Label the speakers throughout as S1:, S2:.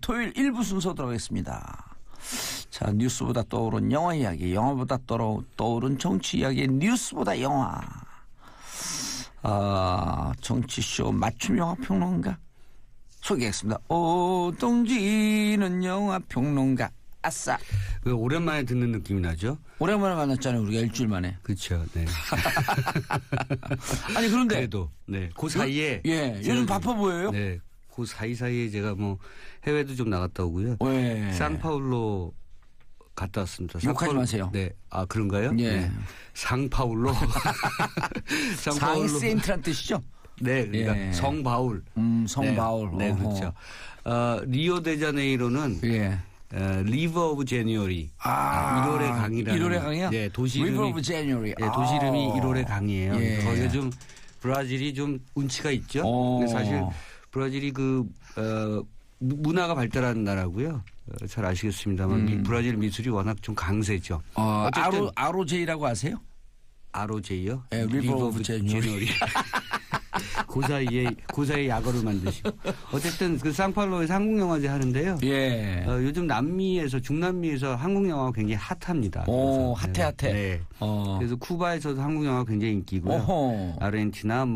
S1: 토요일 1부 순서 들어가겠습니다. 자, 뉴스보다 떠오른 영화 이야기, 영화보다 떠오른 정치 이야기, 뉴스보다 영화. 정치쇼 맞춤 영화 평론가 소개하겠습니다. 오동진은 영화 평론가. 아싸.
S2: 왜 오랜만에 듣는 느낌이 나죠?
S1: 오랜만에 만났잖아요. 우리가 일주일 만에.
S2: 그렇죠. 네.
S1: 아니 그런데
S2: 그래도 네. 그 사이에
S1: 요즘 바빠 보여요?
S2: 네. 그 사이사이에 제가 뭐 해외도 좀 나갔다 오고요.
S1: 왜?
S2: 상파울로 갔다 왔습니다.
S1: 욕하지 마세요.
S2: 네. 아, 그런가요?
S1: 예.
S2: 네. 상파울로.
S1: 상이 세인트란 뜻이죠?
S2: 네. 그러니까
S1: 예.
S2: 성바울.
S1: 성바울.
S2: 네, 그렇죠. 리오데자네이로는 리버 오브 제뉴어리. 1월의 강이라는.
S1: 1월의 강이요?
S2: 네, 도시 이름이.
S1: 리버 오브 제뉴어리.
S2: 네, 도시 이름이 1월의 강이에요.
S1: 예.
S2: 거기가 좀 브라질이 좀 운치가 있죠. 근데 사실 브라질이 문화가 발달한 나라고요. 잘 아시겠습니다만 브라질 미술이 워낙 좀 강세죠.
S1: 어쨌든 ROJ라고 아세요?
S2: ROJ요?
S1: 네, 리버 오브 제뉴어리.
S2: 그 사이에 약어를 만드시고. 어쨌든 그 상파울로에서 한국영화제 하는데요.
S1: 예.
S2: 요즘 중남미에서 한국영화가 굉장히 핫합니다.
S1: 오, 핫해.
S2: 네. 그래서 쿠바에서도 한국영화가 굉장히 인기고요. 아르헨티나,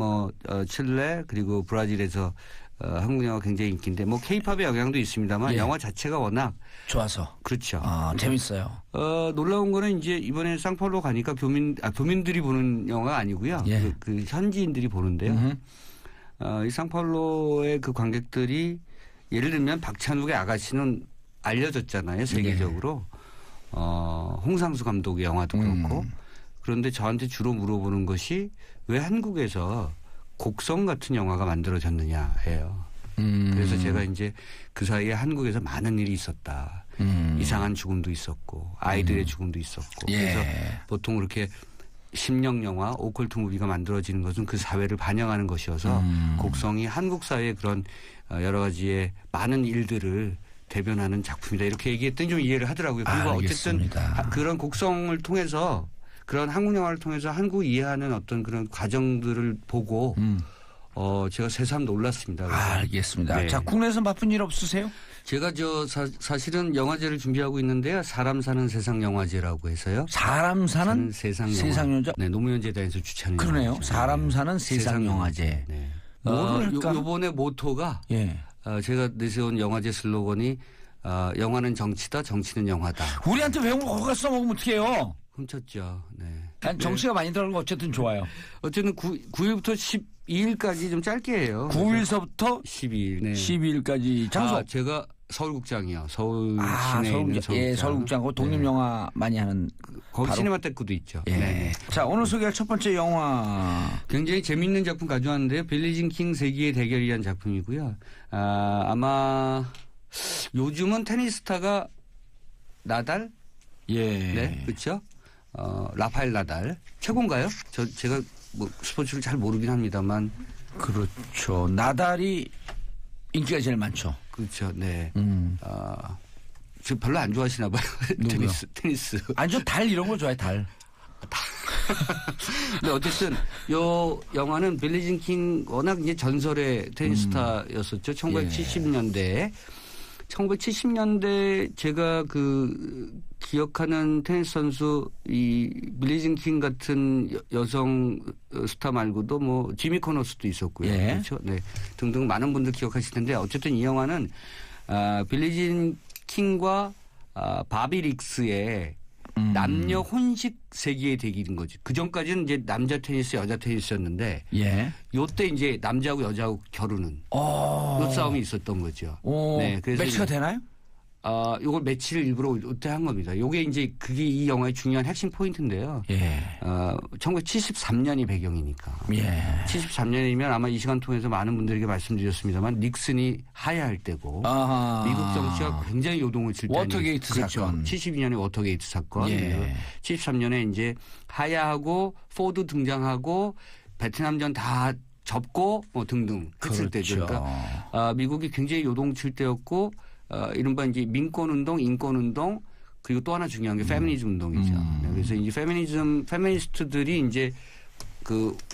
S2: 칠레, 그리고 브라질에서 한국 영화가 굉장히 인기인데 케이팝의 영향도 있습니다만 영화 자체가 워낙
S1: 좋아서.
S2: 그렇죠.
S1: 재밌어요.
S2: 놀라운 거는 이제 이번에 상파울로 가니까 교민들이 보는 영화가 아니고요.
S1: 예.
S2: 그 현지인들이 보는데요. 이 상파울로의 그 관객들이 예를 들면 박찬욱의 아가씨는 알려졌잖아요. 세계적으로. 홍상수 감독의 영화도 그렇고. 그런데 저한테 주로 물어보는 것이 왜 한국에서 곡성 같은 영화가 만들어졌느냐예요. 그래서 제가 이제 그 사이에 한국에서 많은 일이 있었다. 이상한 죽음도 있었고 아이들의 죽음도 있었고. 그래서 보통 그렇게 심령 영화, 오컬트 무비가 만들어지는 것은 그 사회를 반영하는 것이어서 곡성이 한국 사회의 그런 여러 가지의 많은 일들을 대변하는 작품이다. 이렇게 얘기했더니 좀 이해를 하더라고요. 그리고 어쨌든 그런 곡성을 통해서 그런 한국 영화를 통해서 한국 이해하는 어떤 그런 과정들을 보고 제가 새삼 놀랐습니다.
S1: 알겠습니다. 네. 자, 국내에서 바쁜 일 없으세요?
S2: 제가 사실은 영화제를 준비하고 있는데요. 사람 사는 세상 영화제라고 해서요.
S1: 사람 사는
S2: 세상
S1: 영화제?
S2: 네, 노무현 재단에서 주최하는
S1: 그러네요.
S2: 영화제.
S1: 사람 사는 세상 영화제.
S2: 네.
S1: 뭐를까?
S2: 이번에 모토가 제가 내세운 영화제 슬로건이 영화는 정치다, 정치는 영화다.
S1: 우리한테 배운 거 거기다 써먹으면 어떡해요?
S2: 훔쳤죠. 네.
S1: 난 정치가 많이 들어간 거 어쨌든 좋아요.
S2: 어쨌든 9일부터 12일까지 좀 짧게 해요.
S1: 9일서부터
S2: 12일. 네.
S1: 12일까지 장소.
S2: 제가 서울국장이요. 서울 시내에 있는 서울국장.
S1: 예, 서울국장. 독립영화 많이 하는.
S2: 거기 시네마테크도 있죠.
S1: 예.
S2: 네.
S1: 자, 오늘 소개할 첫 번째 영화.
S2: 굉장히 재미있는 작품 가져왔는데요. 빌리진 킹 세기의 대결이라는 작품이고요. 아마 요즘은 테니스타가 나달?
S1: 예.
S2: 네. 그렇죠. 라파엘 나달. 최고인가요? 제가 스포츠를 잘 모르긴 합니다만.
S1: 그렇죠. 나달이 인기가 제일 많죠.
S2: 그렇죠. 네. 저 별로 안 좋아하시나 봐요. 테니스.
S1: 아니죠. 달 이런 거 좋아해, 달.
S2: 근데 어쨌든 요 영화는 빌리진 킹 워낙 이제 전설의 테니스타였었죠. 1970년대에. 1970년대 제가 기억하는 테니스 선수 이 빌리진 킹 같은 여성 스타 말고도 지미 코너스도 있었고요.
S1: 예.
S2: 그렇죠. 네. 등등 많은 분들 기억하실 텐데 어쨌든 이 영화는 빌리진 킹과 바비 릭스의 남녀 혼식 세기의 대결인 거지. 그 전까지는 이제 남자 테니스, 여자 테니스였는데, 요때 이제 남자하고 여자하고 겨루는 요 싸움이 있었던 거죠.
S1: 네, 그래서 매치가 되나요?
S2: 요걸 매치를 일부러 요때 한 겁니다. 요게 이제 그게 이 영화의 중요한 핵심 포인트인데요. 1973년이 배경이니까. 73년이면 아마 이 시간 통해서 많은 분들에게 말씀드렸습니다만 닉슨이 하야할 때고 미국 정치가 굉장히 요동을 칠 때.
S1: 워터게이트 사건.
S2: 72년에 워터게이트 사건. 73년에 이제 하야하고 포드 등장하고 베트남전 다 접고 등등 했을 때죠. 그러니까 미국이 굉장히 요동칠 때였고 이른바 이제 민권운동, 인권운동 그리고 또 하나 중요한 게 페미니즘 운동이죠. 그래서 이제 페미니스트들이 이제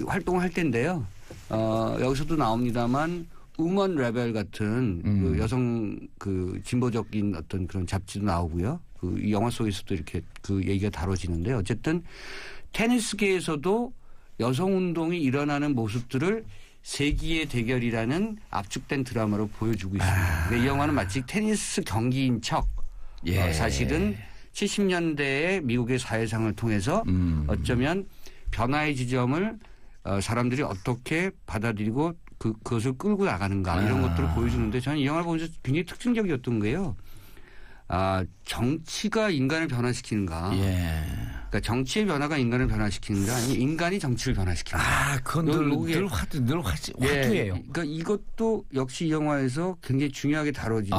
S2: 활동을 할 때인데요. 여기서도 나옵니다만 우먼 레벨 같은 그 여성 그 진보적인 어떤 그런 잡지도 나오고요. 그 이 영화 속에서도 이렇게 그 얘기가 다뤄지는데 어쨌든 테니스계에서도 여성 운동이 일어나는 모습들을 세기의 대결이라는 압축된 드라마로 보여주고 있습니다. 이 영화는 마치 테니스 경기인 척 사실은 70년대의 미국의 사회상을 통해서 어쩌면 변화의 지점을 사람들이 어떻게 받아들이고 그것을 끌고 나가는가 이런 것들을 보여주는데 저는 이 영화를 보면서 굉장히 특징적이었던 거예요. 정치가 인간을 변화시키는가. 그러니까 정치의 변화가 인간을 변화시키는가 아니면 인간이 정치를 변화시키는가.
S1: 그건 늘 화두예요.
S2: 그러니까 이것도 역시 이 영화에서 굉장히 중요하게 다뤄지는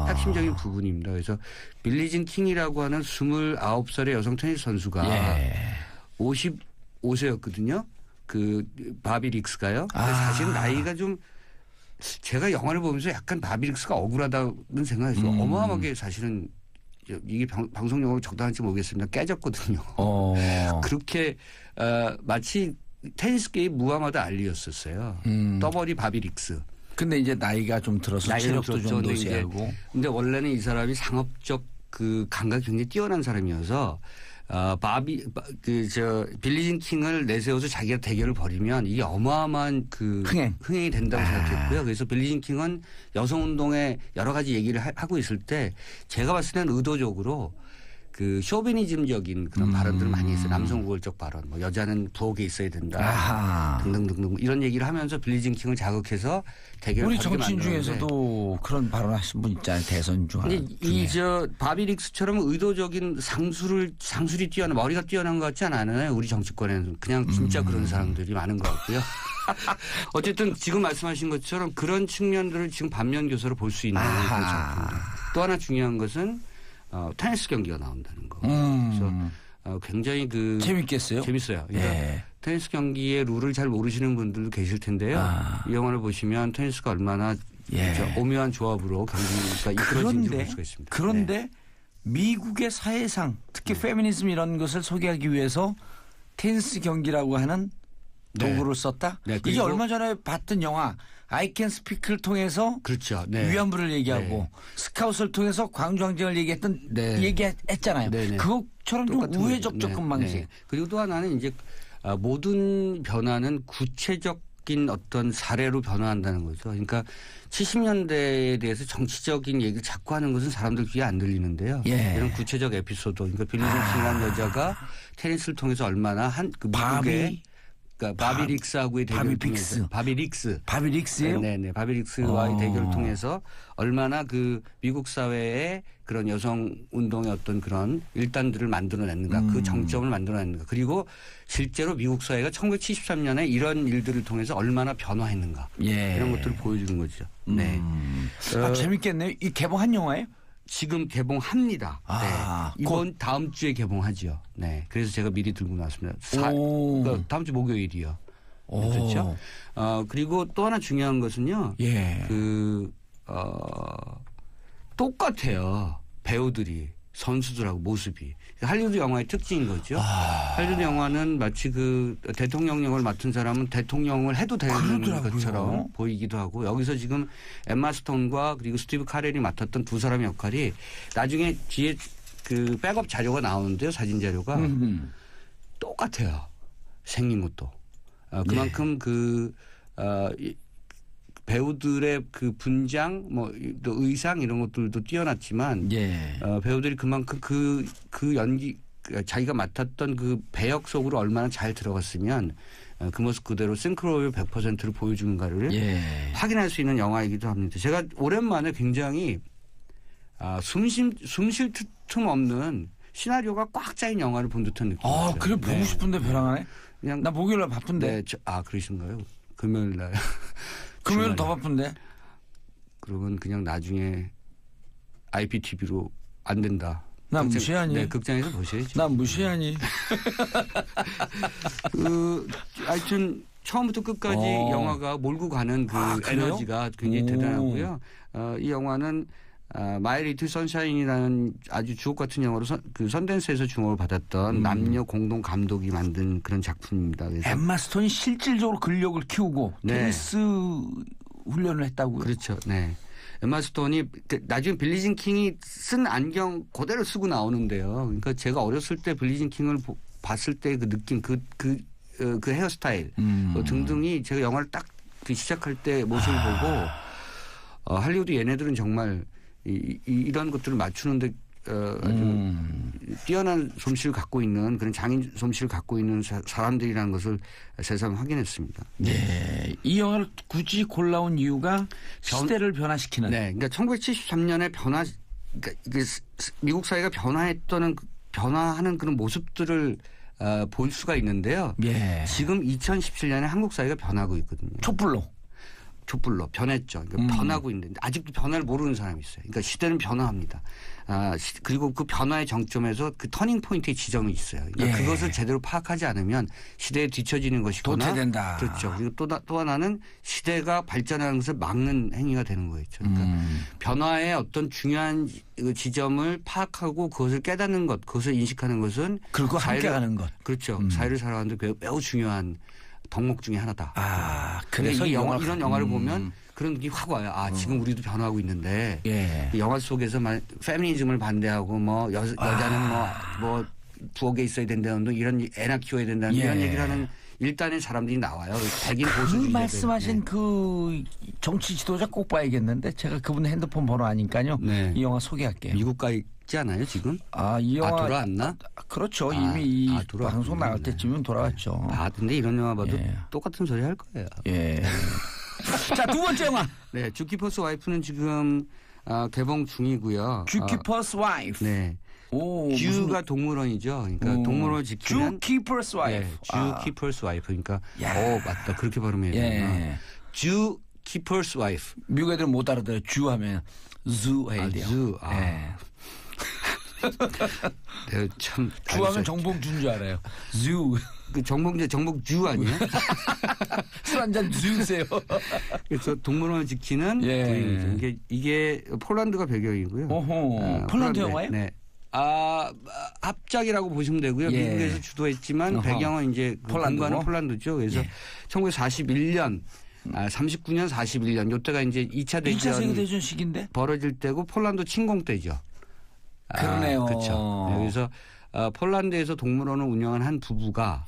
S2: 핵심적인 부분입니다. 그래서 빌리진 킹이라고 하는 29살의 여성 테니스 선수가 55세였거든요. 그 바비 릭스가요. 사실은 나이가 좀 제가 영화를 보면서 약간 바비 릭스가 억울하다는 생각이 했어요. 어마어마하게 사실은 이게 방송 용어로 적당한지 모르겠습니다. 깨졌거든요. 그렇게 마치 테니스계의 무하마드 알리였었어요. 떠버리 바비 릭스.
S1: 근데 이제 나이가 좀 들어서 체력도 좀 노쇠하고.
S2: 근데 원래는 이 사람이 상업적 그 감각이 굉장히 뛰어난 사람이어서 빌리진 킹을 내세워서 자기가 대결을 벌이면 이게 어마어마한 그 흥행이 된다고 생각했고요. 그래서 빌리진 킹은 여성 운동에 여러 가지 얘기를 하고 있을 때 제가 봤을 때는 의도적으로 그 쇼비니즘적인 그런 발언들을 많이 했어요. 남성 우월적 발언, 뭐 여자는 부엌에 있어야 된다, 등등등등 이런 얘기를 하면서 빌리진 킹을 자극해서 대결을
S1: 우리
S2: 벌이게
S1: 정치인
S2: 만드는데
S1: 중에서도 그런 발언하신 분 있잖아요. 대선 중.
S2: 근데 이 바비 릭스처럼 의도적인 상술이 뛰어난 머리가 뛰어난 것 같지 않아요. 우리 정치권에는 그냥 진짜 그런 사람들이 많은 것 같고요. 어쨌든 지금 말씀하신 것처럼 그런 측면들을 지금 반면 교사로 볼 수 있는 그런 작품입니다. 또 하나 중요한 것은 테니스 경기가 나온다는 거. 그래서 굉장히
S1: 재밌겠어요?
S2: 재밌어요. 그러니까 테니스 경기의 룰을 잘 모르시는 분들도 계실 텐데요. 이 영화를 보시면 테니스가 얼마나 오묘한 조합으로 경기가 이끌어지는지 볼 수가 있습니다.
S1: 그런데 미국의 사회상 특히 페미니즘 이런 것을 소개하기 위해서 테니스 경기라고 하는 도구를 썼다? 이게 얼마 전에 봤던 영화 I Can Speak를 통해서
S2: 그렇죠.
S1: 위안부를 얘기하고 스카웃을 통해서 광주항쟁을 얘기했잖아요. 그것처럼 좀 우회적 접근 방식.
S2: 그리고 또 하나는 이제 모든 변화는 구체적인 어떤 사례로 변화한다는 거죠. 그러니까 70년대에 대해서 정치적인 얘기를 자꾸 하는 것은 사람들 귀에 안 들리는데요. 이런 구체적 에피소드. 그러니까 빌리진 킹이라는 여자가 테니스를 통해서 얼마나 그 미국의 그러니까 바비 릭스하고의 대결을 통해서 바비 릭스예요? 네, 바비 릭스와의 대결을 통해서 얼마나 그 미국 사회의 그런 여성 운동의 어떤 그런 일단들을 만들어냈는가, 그 정점을 만들어냈는가, 그리고 실제로 미국 사회가 1973년에 이런 일들을 통해서 얼마나 변화했는가 이런 것들을 보여주는 거죠.
S1: 재밌겠네요. 이 개봉한 영화예요?
S2: 지금 개봉합니다. 이번 다음 주에 개봉하죠. 그래서 제가 미리 들고 나왔습니다. 그러니까 다음 주 목요일이요. 그렇죠. 그리고 또 하나 중요한 것은요. 똑같아요. 배우들이 선수들하고 모습이 할리우드 영화의 특징인 거죠. 할리우드 영화는 마치 그 대통령역을 맡은 사람은 대통령을 해도 되는 것처럼 보이기도 하고 여기서 지금 엠마 스톤과 그리고 스티브 카렐이 맡았던 두 사람의 역할이 나중에 뒤에 그 백업 자료가 나오는데요. 사진 자료가 똑같아요. 생긴 것도. 그만큼 배우들의 그 분장, 또 의상 이런 것들도 뛰어났지만 배우들이 그만큼 그 연기 자기가 맡았던 그 배역 속으로 얼마나 잘 들어갔으면 그 모습 그대로 싱크로율 100%를 보여주는가를 확인할 수 있는 영화이기도 합니다. 제가 오랜만에 굉장히 숨 쉴 틈 없는 시나리오가 꽉 짜인 영화를 본 듯한 느낌이었어요.
S1: 그래 보고 싶은데 벼랑하네. 그냥 나 목요일날 바쁜데.
S2: 그러신가요? 금요일날.
S1: 금요일은 더 바쁜데.
S2: 그러면 그냥 나중에 IPTV로 안 된다.
S1: 난 무시하니.
S2: 극장에서 보셔야죠.
S1: 난 무시하니.
S2: 하여튼 처음부터 끝까지 영화가 몰고 가는 그 에너지가 굉장히 대단하고요. 이 영화는 마이 리틀 선샤인이라는 아주 주옥 같은 영화로 그 선댄스에서 주목을 받았던 남녀 공동 감독이 만든 그런 작품입니다. 그래서
S1: 엠마 스톤이 실질적으로 근력을 키우고 테니스 훈련을 했다고요?
S2: 그렇죠. 네. 엠마 스톤이 나중에 빌리 진 킹이 쓴 안경 그대로 쓰고 나오는데요. 그러니까 제가 어렸을 때 빌리 진 킹을 봤을 때 그 느낌, 그 헤어스타일 등등이 제가 영화를 딱 시작할 때 모습을 보고 할리우드 얘네들은 정말 이런 것들을 맞추는데 아주 뛰어난 솜씨를 갖고 있는 그런 장인 솜씨를 갖고 있는 사람들이라는 것을 새삼 확인했습니다.
S1: 네. 이 영화를 굳이 골라온 이유가 시대를 변화시키는.
S2: 네. 그러니까 1973년에 그러니까 미국 사회가 변화하는 그런 모습들을 볼 수가 있는데요.
S1: 예.
S2: 지금 2017년에 한국 사회가 변하고 있거든요. 촛불로 변했죠. 그러니까 변하고 있는데 아직도 변화를 모르는 사람이 있어요. 그러니까 시대는 변화합니다. 그리고 그 변화의 정점에서 그 터닝 포인트의 지점이 있어요. 그러니까 그것을 제대로 파악하지 않으면 시대에 뒤처지는 것이거나
S1: 도태된다.
S2: 그렇죠. 그리고 또 하나는 시대가 발전하는 것을 막는 행위가 되는 거겠죠. 그러니까 변화의 어떤 중요한 지점을 파악하고 그것을 깨닫는 것, 그것을 인식하는 것은
S1: 그리고 함께 가는 것.
S2: 그렇죠. 사회를 살아가는데 매우 중요한 덕목 중에 하나다.
S1: 그래서
S2: 이런 영화를 보면 그런 느낌이 확 와요. 지금 우리도 변화하고 있는데 영화 속에서 페미니즘을 반대하고 뭐 여자는 뭐 부엌에 있어야 된다는 이런 애나 키워야 된다는 이런 얘기를 하는 일단의 사람들이 나와요. 백인 보수주의자들.
S1: 말씀하신 그 정치 지도자 꼭 봐야겠는데 제가 그분 핸드폰 번호 아니까요.
S2: 네.
S1: 이 영화 소개할게요.
S2: 미국 가 있지 않아요 지금?
S1: 이 영화
S2: 돌아왔나?
S1: 그렇죠. 이미 이 방송 나갈 때쯤이면 돌아왔죠.
S2: 근데 이런 영화 봐도 똑같은 소리 할 거예요.
S1: 예. 자, 두 번째 영화.
S2: 네, 주키퍼스 와이프는 지금 개봉 중이고요.
S1: 주키퍼스 와이프.
S2: 네. 주가 동물원이죠. 그러니까 동물원을 지키는
S1: 주키퍼스 와이프.
S2: 주키퍼스 와이프. 그러니까 맞다. 그렇게 발음해야 되나. 주키퍼스 와이프.
S1: 미국 애들은 못 알아들어요. 주 하면 주 해야 돼요.
S2: 주. 네, 참.
S1: 주 하면 정봉주인 줄 알아요. 주.
S2: 그 정봉주 아니에요?
S1: 술 한잔 주세요.
S2: 그래서 동물원을 지키는 부인이죠. 이게 폴란드가 배경이고요.
S1: 폴란드 영화예요?
S2: 네. 합작이라고 보시면 되고요. 미국에서 주도했지만 배경은 이제 공간은 폴란드죠. 그래서 1941년 39년 41년 이때가 이제 2차
S1: 세계대전 시기인데
S2: 벌어질 때고 폴란드 침공 때죠.
S1: 그러네요.
S2: 그렇죠. 그래서 폴란드에서 동물원을 운영하는 한 부부가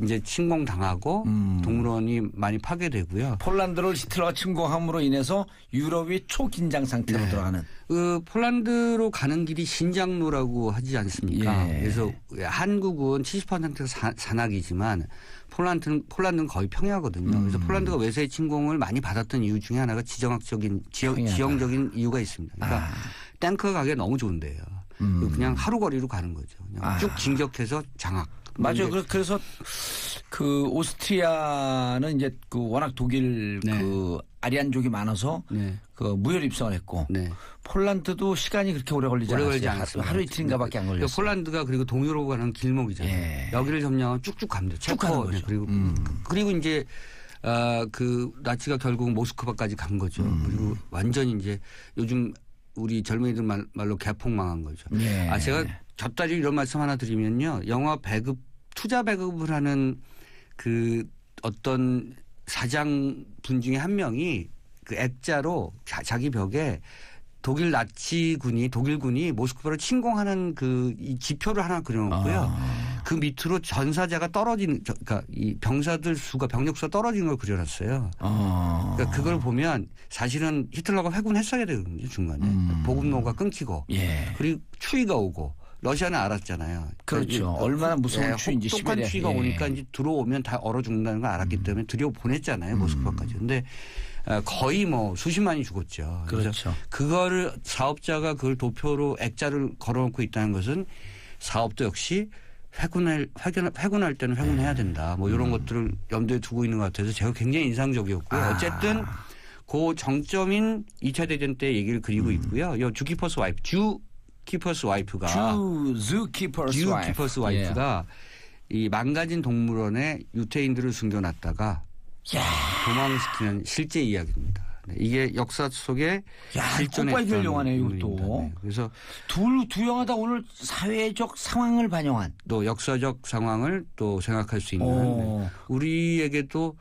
S2: 이제 침공당하고 동물원이 많이 파괴되고요.
S1: 폴란드를 히틀러가 침공함으로 인해서 유럽이 초긴장 상태로 들어가는.
S2: 그 폴란드로 가는 길이 신장로라고 하지 않습니까? 그래서 한국은 70%가 산악이지만 폴란드는 거의 평야거든요. 그래서 폴란드가 외세의 침공을 많이 받았던 이유 중에 하나가 지형적인 이유가 있습니다. 그러니까 탱크가 가기가 너무 좋은데요. 그냥 하루 거리로 가는 거죠. 그냥 쭉 진격해서 장악.
S1: 맞아요. 그래서 그 오스트리아는 이제 그 워낙 독일 그 아리안족이 많아서 그 무혈 입성을 했고 폴란드도 시간이 그렇게 오래 걸리지 않았어요. 하루 이틀인가밖에 안 걸렸어요.
S2: 폴란드가 그리고 동유럽으로 가는 길목이잖아요. 여기를 점령하면 쭉쭉 갑니다.
S1: 쭉 가는 거죠.
S2: 그리고 이제 그 나치가 결국 모스크바까지 간 거죠. 그리고 완전히 이제 요즘 우리 젊은이들 말로 개폭망한 거죠. 제가 곁다리 이런 말씀 하나 드리면요. 영화 투자 배급을 하는 그 어떤 사장 분 중에 한 명이 그 액자로 자기 벽에 독일군이 모스크바를 침공하는 이 지표를 하나 그려놓고요. 그 밑으로 전사자가 그러니까 이 병력 수가 떨어지는 걸 그려놨어요. 그러니까 그걸 보면 사실은 히틀러가 회군했어야 되거든요. 중간에. 보급로가 끊기고. 그리고 추위가 오고. 러시아는 알았잖아요.
S1: 그렇죠. 얼마나 무서운 추위인지.
S2: 똑똑한 추위가 오니까 이제 들어오면 다 얼어 죽는다는 걸 알았기 때문에 들여보냈잖아요. 모스크바까지. 근데 거의 뭐 수십만이 죽었죠.
S1: 그렇죠.
S2: 그거를 사업자가 그걸 도표로 액자를 걸어놓고 있다는 것은 사업도 역시 회군할 때는 회군해야 된다. 뭐 이런 것들을 염두에 두고 있는 것 같아서 제가 굉장히 인상적이었고요. 어쨌든 그 정점인 2차 대전 때 얘기를 그리고 있고요. 이 주키퍼스 와이프가 이 망가진 동물원에 유태인들을 숨겨놨다가 도망시키는 실제 이야기입니다. 이게 역사 속에
S1: 실존했던 영화네요. 이것도.
S2: 그래서
S1: 두 영화 다 오늘 사회적 상황을 반영한
S2: 또 역사적 상황을 또 생각할 수 있는 우리에게도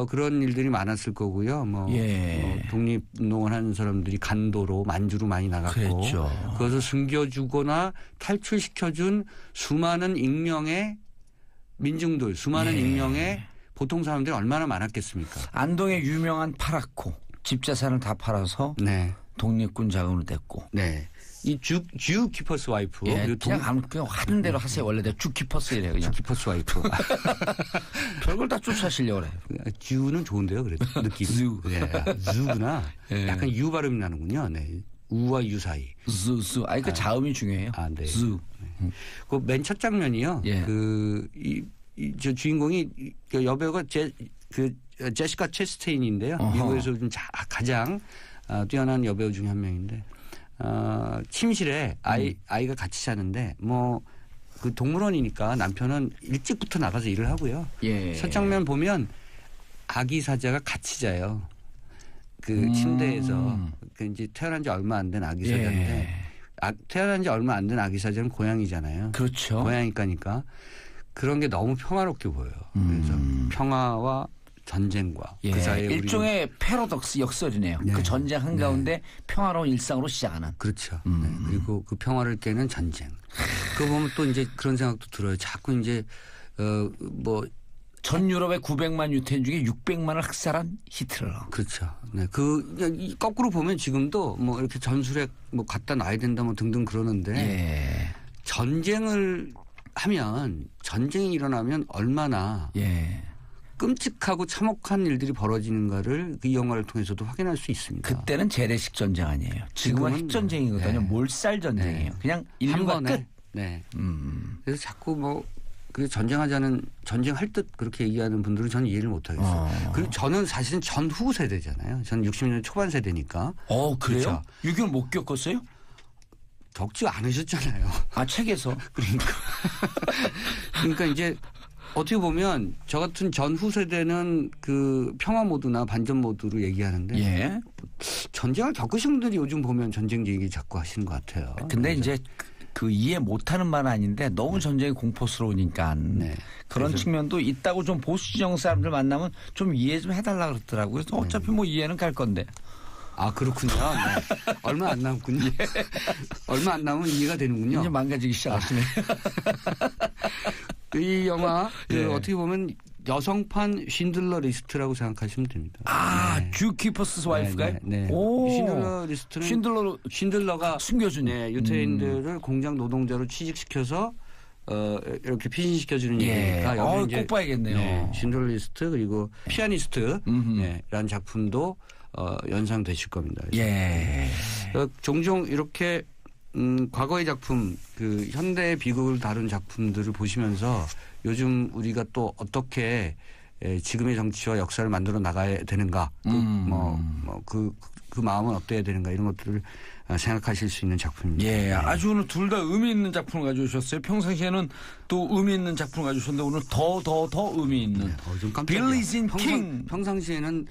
S2: 그런 일들이 많았을 거고요. 독립운동을 하는 사람들이 간도로 만주로 많이 나갔고
S1: 그랬죠.
S2: 그것을 숨겨주거나 탈출시켜준 수많은 익명의 민중들, 수많은 익명의 보통 사람들이 얼마나 많았겠습니까?
S1: 안동의 유명한 파라코 집자산을 다 팔아서
S2: 네.
S1: 독립군 자금으로 냈고.
S2: 네. 이 주 키퍼스 와이프.
S1: 그냥 하는 대로 하세요. 원래 내가 주 키퍼스 이래요.
S2: 주 키퍼스 와이프.
S1: 별걸 다 쫓아시려고 그래.
S2: 주는 좋은데요. 그래도 느낌.
S1: 주.
S2: 네. 주구나. 약간 유 발음이 나는군요. 네. 우와 유 사이.
S1: 주. 그 자음이 중요해요.
S2: 네.
S1: 주.
S2: 그 맨 첫 장면이요.
S1: 예.
S2: 저 주인공이 여배우가 제시카 체스테인인데요. 미국에서 좀 가장 뛰어난 여배우 중에 한 명인데 침실에 아이가 같이 자는데 그 동물원이니까 남편은 일찍부터 나가서 일을 하고요.
S1: 예.
S2: 첫 장면 보면 아기 사자가 같이 자요. 그 침대에서 이제 태어난 지 얼마 안 된 아기 사자인데 태어난 지 얼마 안 된 아기 사자는 고양이잖아요.
S1: 그렇죠.
S2: 고양이니까 그런 게 너무 평화롭게 보여요. 그래서 평화와 전쟁과 그 사이에
S1: 일종의 패러독스 역설이네요.
S2: 네.
S1: 그 전쟁 한가운데 평화로운 일상으로 시작하는.
S2: 그렇죠. 네. 그리고 그 평화를 깨는 전쟁. 그거 보면 또 이제 그런 생각도 들어요. 자꾸 이제
S1: 전 유럽의 900만 유태인 중에 600만을 학살한 히틀러.
S2: 그렇죠. 네. 거꾸로 보면 지금도 이렇게 전술에 갖다 놔야 된다 등등 그러는데 전쟁을 하면 전쟁이 일어나면 얼마나 끔찍하고 참혹한 일들이 벌어지는가를 이 영화를 통해서도 확인할 수 있습니다.
S1: 그때는 재래식 전쟁 아니에요. 지금은 핵전쟁이거든요. 몰살 전쟁이에요. 그냥 인류가 끝.
S2: 네. 그래서 자꾸 그 전쟁할 듯 그렇게 얘기하는 분들은 저는 이해를 못하겠어요. 그리고 저는 사실은 전후 세대잖아요. 저는 60년대 초반 세대니까.
S1: 그래요? 6.25 못 겪었어요?
S2: 겪지 않으셨잖아요.
S1: 책에서.
S2: 그러니까 이제 어떻게 보면 저 같은 전후 세대는 그 평화 모드나 반전 모드로 얘기하는데 전쟁을 겪으신 분들이 요즘 보면 전쟁 얘기 자꾸 하시는 것 같아요.
S1: 근데 이제 그 이해 못하는 말은 아닌데 너무 전쟁이 공포스러우니까 그런 측면도 있다고 좀 보수 진영 사람들 만나면 좀 이해 좀 해달라 그러더라고요. 그래서 어차피 이해는 갈 건데.
S2: 그렇군요. 네. 얼마 안 남군요. 얼마 안 남으면 이해가 되는군요.
S1: 이제 망가지기 시작하시네.
S2: 이 영화 어떻게 보면 여성판 쉰들러 리스트라고 생각하시면 됩니다.
S1: 주 키퍼스 와이프가요?
S2: 네. 쉰들러 리스트는 쉰들러가
S1: 숨겨준
S2: 유태인들을 공장 노동자로 취직시켜서 이렇게 피신시켜주는 얘기니까 여기
S1: 꼭 봐야겠네요.
S2: 쉰들러 리스트 그리고 피아니스트라는 작품도 연상되실 겁니다. 종종 이렇게 과거의 작품, 그 현대의 비극을 다룬 작품들을 보시면서 요즘 우리가 또 어떻게 지금의 정치와 역사를 만들어 나가야 되는가, 그 마음은 어때야 되는가 이런 것들을 생각하실 수 있는 작품입니다.
S1: 아주 오늘 둘 다 의미 있는 작품을 가져오셨어요. 평상시에는 또 의미 있는 작품을 가져오셨는데 오늘 더 의미 있는. 빌리진 킹.
S2: 평상시에는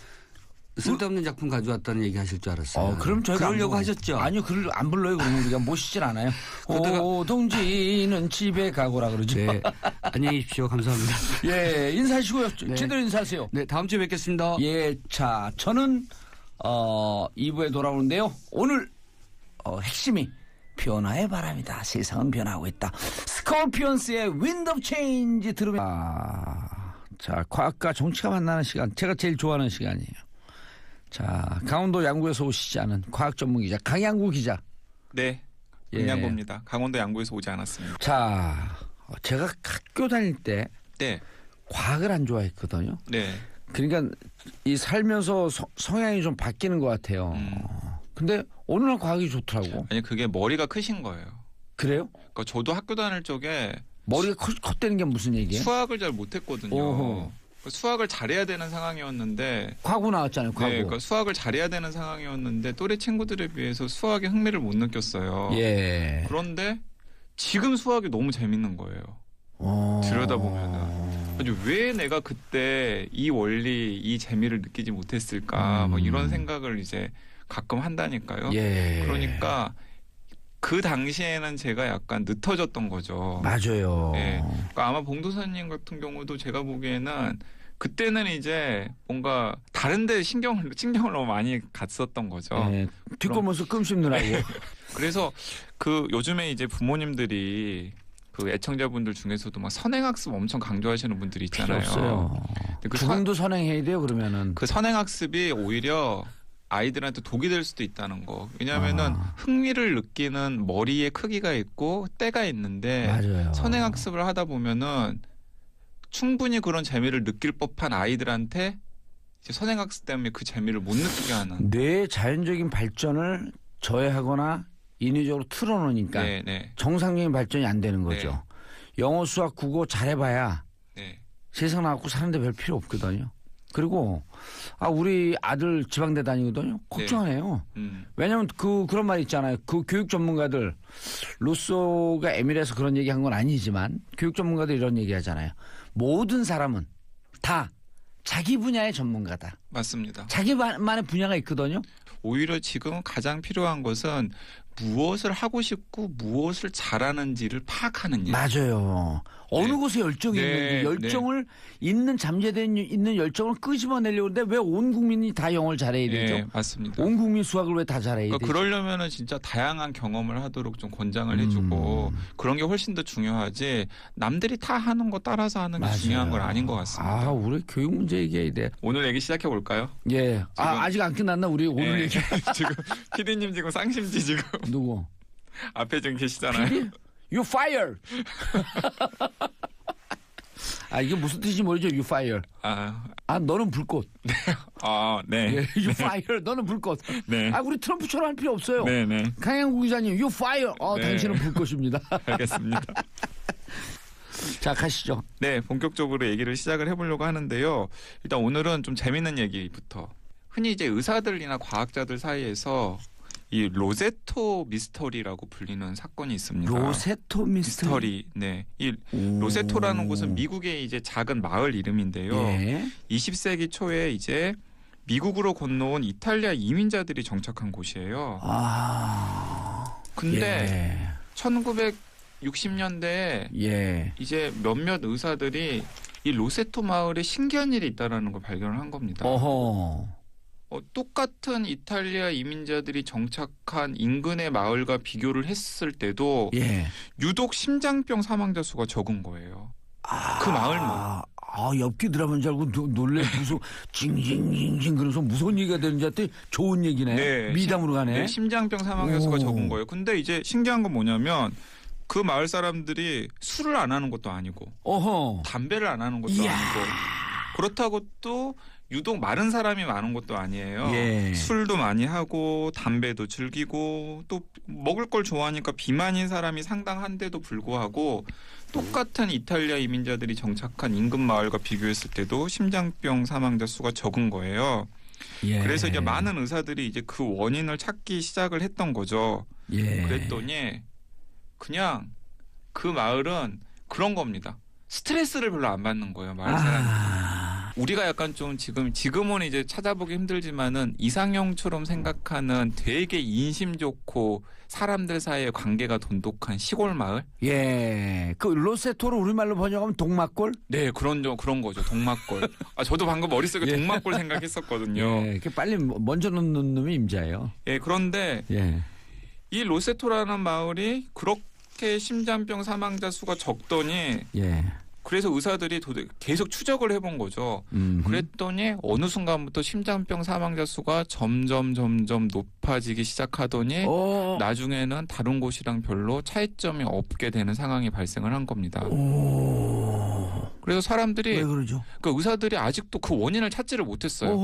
S2: 쓸데없는 작품 가져왔다는 얘기 하실 줄 알았어요.
S1: 그럼 저희가
S2: 그러려고 하셨죠?
S1: 아니요, 글을 안 불러요. 그러면 우리가 모시질 않아요. 동지는 집에 가고라 그러죠.
S2: 네. 안녕히 계십시오. 감사합니다.
S1: 인사하시고요. 제대로 인사하세요.
S2: 네, 다음 주에 뵙겠습니다.
S1: 자, 저는 2부에 돌아오는데요. 오늘 핵심이 변화의 바람이다. 세상은 변하고 있다. 스콜피언스의 윈드 오브 체인지 들으면 자, 과학과 정치가 만나는 시간. 제가 제일 좋아하는 시간이에요. 자, 강원도 양구에서 오시지 않은 과학 전문 기자 강양구 기자.
S3: 네, 강양구입니다. 강원도 양구에서 오지 않았습니다.
S1: 자, 제가 학교 다닐 때 과학을 안 좋아했거든요. 그러니까 이 살면서 성향이 좀 바뀌는 것 같아요. 근데 어느 날 과학이 좋더라고.
S3: 아니 그게 머리가 크신 거예요.
S1: 그래요?
S3: 그러니까 저도 학교 다닐 적에
S1: 머리가 컸다는 게 무슨 얘기예요?
S3: 수학을 잘 못했거든요. 수학을 잘해야 되는 상황이었는데
S1: 과구 나왔잖아요. 과구.
S3: 그러니까 수학을 잘해야 되는 상황이었는데 또래 친구들에 비해서 수학에 흥미를 못 느꼈어요. 그런데 지금 수학이 너무 재밌는 거예요. 들여다보면은 왜 내가 그때 이 원리, 이 재미를 느끼지 못했을까? 이런 생각을 이제 가끔 한다니까요. 그러니까 그 당시에는 제가 약간 늦어졌던 거죠.
S1: 맞아요.
S3: 그러니까 아마 봉도사님 같은 경우도 제가 보기에는 그때는 이제 뭔가 다른데 신경을 너무 많이 갔었던 거죠.
S1: 네, 뒷골모습 끔 씹느라고. 네.
S3: 그래서 그 요즘에 이제 부모님들이 그 애청자분들 중에서도 막 선행학습 엄청 강조하시는 분들이 있잖아요.
S1: 필요 없어요. 죽음도 선행해야 돼요. 그러면은
S3: 그 선행학습이 오히려 아이들한테 독이 될 수도 있다는 거. 왜냐하면은 흥미를 느끼는 머리의 크기가 있고 때가 있는데
S1: 맞아요.
S3: 선행학습을 하다 보면은 충분히 그런 재미를 느낄 법한 아이들한테 이제 선행학습 때문에 그 재미를 못 느끼게 하는.
S1: 뇌의 자연적인 발전을 저해하거나 인위적으로 틀어놓으니까
S3: 네.
S1: 정상적인 발전이 안 되는 거죠. 네. 영어, 수학, 국어 잘해봐야
S3: 네.
S1: 세상 나가고 사는데 별 필요 없거든요. 그리고 우리 아들 지방대 다니거든요. 걱정해요. 왜냐하면 그런 말 있잖아요. 그 교육 전문가들 루소가 에밀에서 그런 얘기한 건 아니지만 교육 전문가들 이런 얘기하잖아요. 모든 사람은 다 자기 분야의 전문가다.
S3: 맞습니다.
S1: 자기만의 분야가 있거든요.
S3: 오히려 지금 가장 필요한 것은 무엇을 하고 싶고 무엇을 잘하는지를 파악하는 일.
S1: 맞아요. 어느 곳에 열정이 있는지 열정을 있는 잠재된 있는 열정을 끄집어내려고 하는데 왜 온 국민이 다 영어를 잘해야 되죠?
S3: 네, 맞습니다.
S1: 온 국민 수학을 왜 다 잘해야 되죠?
S3: 그러려면은 진짜 다양한 경험을 하도록 좀 권장을 해주고 그런 게 훨씬 더 중요하지 남들이 다 하는 거 따라서 하는 게
S1: 맞아요.
S3: 중요한 건 아닌 것 같습니다.
S1: 우리 교육 문제 얘기해야 돼.
S3: 오늘 얘기 시작해 볼까요?
S1: 예. 아직 안 끝났나 우리 오늘 얘기.
S3: 지금 PD님 지금 쌍심지 지금.
S1: 누구?
S3: 앞에 지금 계시잖아요.
S1: PD? You fire. 이게 무슨 뜻인지 모르죠. You fire. 너는 불꽃.
S3: 네. 네.
S1: 예, you fire. 너는 불꽃.
S3: 네.
S1: 우리 트럼프처럼 할 필요 없어요.
S3: 네.
S1: 강양구 기자님, you fire.
S3: 네.
S1: 당신은 불꽃입니다.
S3: 알겠습니다.
S1: 자, 가시죠.
S3: 네, 본격적으로 얘기를 시작을 해보려고 하는데요. 일단 오늘은 좀 재밌는 얘기부터. 흔히 이제 의사들이나 과학자들 사이에서 이 로세토 미스터리라고 불리는 사건이 있습니다.
S1: 로세토 미스터리.
S3: 네. 이 로세토라는 곳은 미국의 이제 작은 마을 이름인데요.
S1: 예.
S3: 20세기 초에 이제 미국으로 건너온 이탈리아 이민자들이 정착한 곳이에요. 근데 1960년대에 이제 몇몇 의사들이 이 로세토 마을에 신기한 일이 있다라는 걸 발견을 한 겁니다. 똑같은 이탈리아 이민자들이 정착한 인근의 마을과 비교를 했을 때도 유독 심장병 사망자 수가 적은 거예요. 그 마을만.
S1: 엽기 드라마인 줄 알고 놀래 무서워. 징징징징 그러면서 무서운 얘기가 되는 줄 알았더니 좋은 얘기네.
S3: 네,
S1: 미담으로 가네.
S3: 네, 심장병 사망자 수가 적은 거예요. 근데 이제 신기한 건 뭐냐면 그 마을 사람들이 술을 안 하는 것도 아니고 담배를 안 하는 것도 아니고 그렇다고 또 유독 마른 사람이 많은 것도 아니에요. 술도 많이 하고 담배도 즐기고 또 먹을 걸 좋아하니까 비만인 사람이 상당한데도 불구하고 똑같은 이탈리아 이민자들이 정착한 인근 마을과 비교했을 때도 심장병 사망자 수가 적은 거예요. 그래서 이제 많은 의사들이 이제 그 원인을 찾기 시작을 했던 거죠. 그랬더니 그냥 그 마을은 그런 겁니다. 스트레스를 별로 안 받는 거예요. 마을 사람들이. 우리가 약간 좀 지금은 이제 찾아보기 힘들지만은 이상형처럼 생각하는 되게 인심 좋고 사람들 사이의 관계가 돈독한 시골 마을?
S1: 그 로세토를 우리말로 번역하면 동막골?
S3: 네, 그런 거죠. 동막골. 저도 방금 머릿속에 동막골 생각했었거든요.
S1: 빨리 먼저 넣는 놈이 임자예요.
S3: 그런데 이 로세토라는 마을이 그렇게 심장병 사망자 수가 적더니 그래서 의사들이 계속 추적을 해본 거죠. 그랬더니 어느 순간부터 심장병 사망자 수가 점점 높아지기 시작하더니 나중에는 다른 곳이랑 별로 차이점이 없게 되는 상황이 발생을 한 겁니다. 그래서 사람들이
S1: 왜 그러죠?
S3: 그러니까 의사들이 아직도 그 원인을 찾지를 못했어요.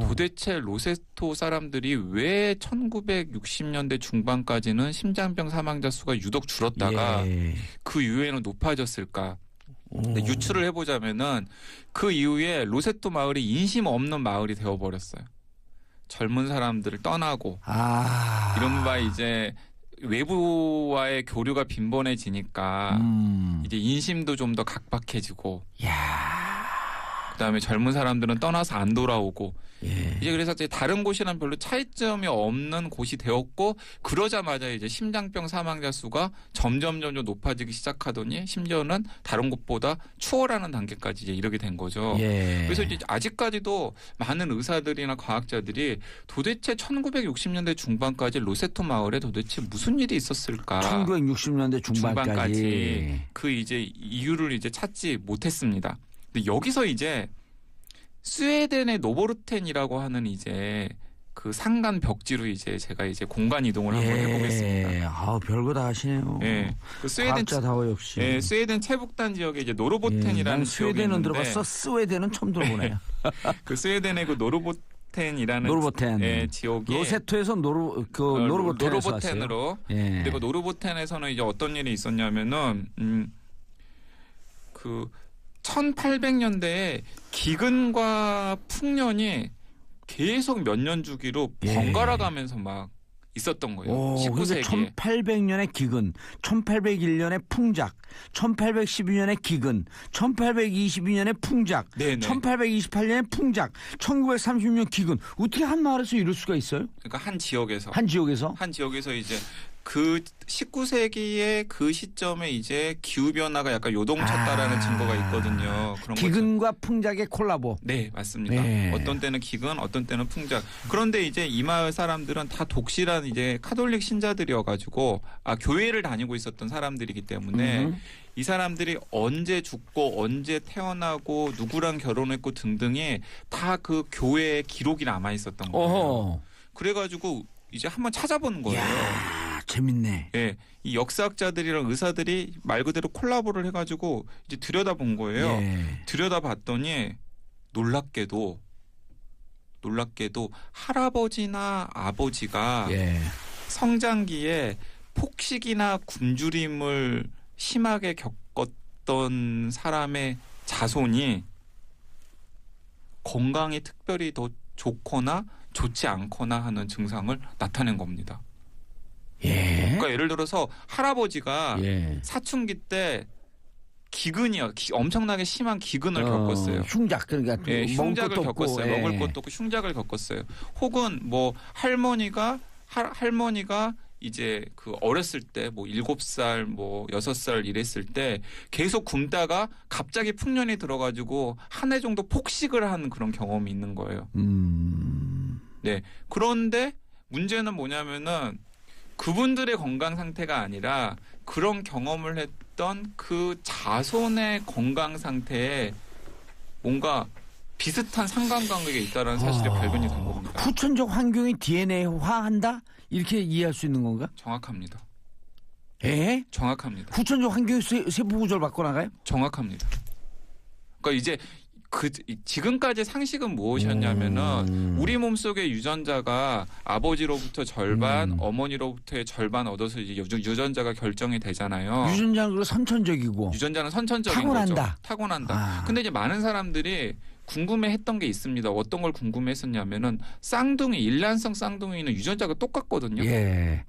S3: 도대체 로세토 사람들이 왜 1960년대 중반까지는 심장병 사망자 수가 유독 줄었다가 그 이후에는 높아졌을까? 근데 유추를 해보자면은 그 이후에 로세토 마을이 인심 없는 마을이 되어버렸어요. 젊은 사람들을 떠나고 이른바 이제 외부와의 교류가 빈번해지니까 이제 인심도 좀 더 각박해지고 그다음에 젊은 사람들은 떠나서 안 돌아오고
S1: 예.
S3: 이제 그래서 이제 다른 곳이랑 별로 차이점이 없는 곳이 되었고 그러자마자 이제 심장병 사망자 수가 점점 높아지기 시작하더니 심지어는 다른 곳보다 추월하는 단계까지 이제 이르게 된 거죠.
S1: 예.
S3: 그래서 이제 아직까지도 많은 의사들이나 과학자들이 도대체 1960년대 중반까지 로세토 마을에 도대체 무슨 일이 있었을까?
S1: 1960년대 중반까지
S3: 그 이제 이유를 이제 찾지 못했습니다. 근데 여기서 이제 스웨덴의 노보르텐이라고 하는 이제 그 산간 벽지로 이제 제가 이제 공간 이동을 한번 해보겠습니다.
S1: 아, 별거 다 하시네요.
S3: 예. 그 스웨덴
S1: 과학자다워 역시.
S3: 예, 스웨덴 최북단 지역에 이제 노르보텐이라는 지역이
S1: 스웨덴은
S3: 있는데
S1: 들어봤어. 스웨덴은 처음 들어보네요.
S3: 그 스웨덴의 그 노르보텐이라는
S1: 노르보텐.
S3: 예, 지역이
S1: 로세토에서 노르보텐에서
S3: 노르보텐으로.
S1: 왔어요. 예.
S3: 그리고 노르보텐에서는 이제 어떤 일이 있었냐면은 그 1800년대에 기근과 풍년이 계속 몇 년 주기로 번갈아 가면서 막 있었던 거예요. 19세기에.
S1: 1800년의 기근, 1801년의 풍작, 1812년의 기근, 1822년의 풍작,
S3: 네네.
S1: 1828년의 풍작, 1930년 기근. 어떻게 한 마을에서 이럴 수가 있어요?
S3: 그러니까 한 지역에서
S1: 한 지역에서
S3: 이제 그 19세기의 그 시점에 이제 기후 변화가 약간 요동쳤다라는 증거가 있거든요. 그런
S1: 기근과 풍작의 콜라보.
S3: 네, 맞습니다.
S1: 네.
S3: 어떤 때는 기근, 어떤 때는 풍작. 그런데 이제 이 마을 사람들은 다 독실한 이제 카톨릭 신자들이어가지고 교회를 다니고 있었던 사람들이기 때문에 이 사람들이 언제 죽고 언제 태어나고 누구랑 결혼했고 등등이 다 그 교회에 기록이 남아 있었던 거예요.
S1: 어허.
S3: 그래가지고 이제 한번 찾아보는 거예요.
S1: 이야, 재밌네.
S3: 예, 이 역사학자들이랑 의사들이 말 그대로 콜라보를 해가지고 이제 들여다본 거예요.
S1: 예.
S3: 들여다봤더니 놀랍게도 할아버지나 아버지가
S1: 예.
S3: 성장기에 폭식이나 굶주림을 심하게 겪었던 사람의 자손이 건강이 특별히 더 좋거나 좋지 않거나 하는 증상을 나타낸 겁니다.
S1: 예.
S3: 그러니까 예를 들어서 할아버지가
S1: 예.
S3: 사춘기 때 엄청나게 심한 기근을 겪었어요.
S1: 흉작 그러니까
S3: 예, 흉작을
S1: 먹을 것도
S3: 겪었어요.
S1: 없고,
S3: 먹을
S1: 예.
S3: 것도 없고 흉작을 겪었어요. 혹은 뭐 할머니가 이제 그 어렸을 때 뭐 7살 뭐 6살 이랬을 때 계속 굶다가 갑자기 풍년이 들어가지고 한 해 정도 폭식을 한 그런 경험이 있는 거예요. 네. 그런데 문제는 뭐냐면은 그분들의 건강 상태가 아니라 그런 경험을 했던 그 자손의 건강 상태에 뭔가 비슷한 상관관계가 있다는 사실이 발견이 된 겁니다.
S1: 후천적 환경이 DNA화한다? 이렇게 이해할 수 있는 건가?
S3: 정확합니다.
S1: 예?
S3: 정확합니다.
S1: 후천적 환경이 세포 구조를 바꿔나가요?
S3: 정확합니다. 그러니까 이제 지금까지 상식은 무엇이었냐면은 우리 몸속의 유전자가 아버지로부터 절반, 어머니로부터의 절반 얻어서 이제 유전자가 결정이 되잖아요.
S1: 유전자는 선천적이고
S3: 유전자는 선천적인
S1: 타고난다.
S3: 거죠. 타고난다. 근데 이제 많은 사람들이 궁금해했던 게 있습니다. 어떤 걸 궁금했었냐면은 일란성 쌍둥이는 유전자가 똑같거든요.
S1: 예.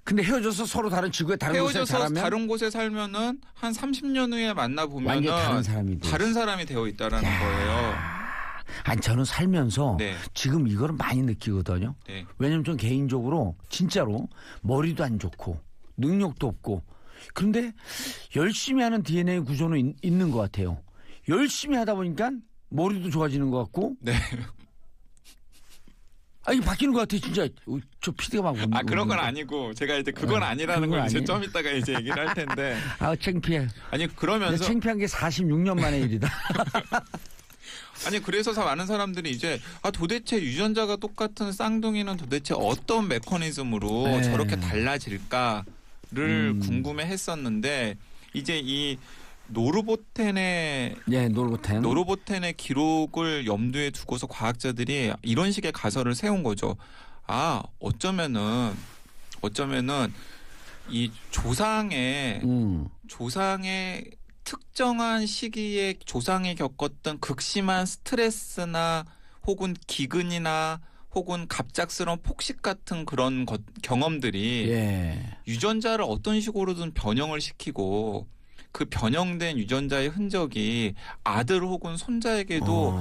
S1: 근데 헤어져서 서로 다른 지구에 다른 곳에
S3: 헤어져서
S1: 살면
S3: 다른 곳에 살면은 한 30년 후에 만나 보면은
S1: 완전히 다른 사람이
S3: 되어 있다라는 거예요.
S1: 아니 저는 살면서
S3: 네.
S1: 지금 이거를 많이 느끼거든요.
S3: 네.
S1: 왜냐면 전 개인적으로 진짜로 머리도 안 좋고 능력도 없고 그런데 열심히 하는 DNA 구조는 있는 것 같아요. 열심히 하다 보니까 머리도 좋아지는 것 같고
S3: 네.
S1: 이게 바뀌는 것 같아 진짜. 저 PD가 막
S3: 그런 건 아니고 제가 이제 그건 아니라는 걸 이제 좀 이따가 이제 얘기를 할 텐데.
S1: 창피해.
S3: 아니 그러면서
S1: 창피한 게 46년 만의 일이다.
S3: 아니 그래서 많은 사람들이 이제 도대체 유전자가 똑같은 쌍둥이는 도대체 어떤 메커니즘으로
S1: 네.
S3: 저렇게 달라질까를 궁금해했었는데 이제 이 노르보텐의 기록을 염두에 두고서 과학자들이 이런 식의 가설을 세운 거죠. 어쩌면은 이 조상의 특정한 시기에 조상이 겪었던 극심한 스트레스나 혹은 기근이나 혹은 갑작스러운 폭식 같은 그런 경험들이 유전자를 어떤 식으로든 변형을 시키고 그 변형된 유전자의 흔적이 아들 혹은 손자에게도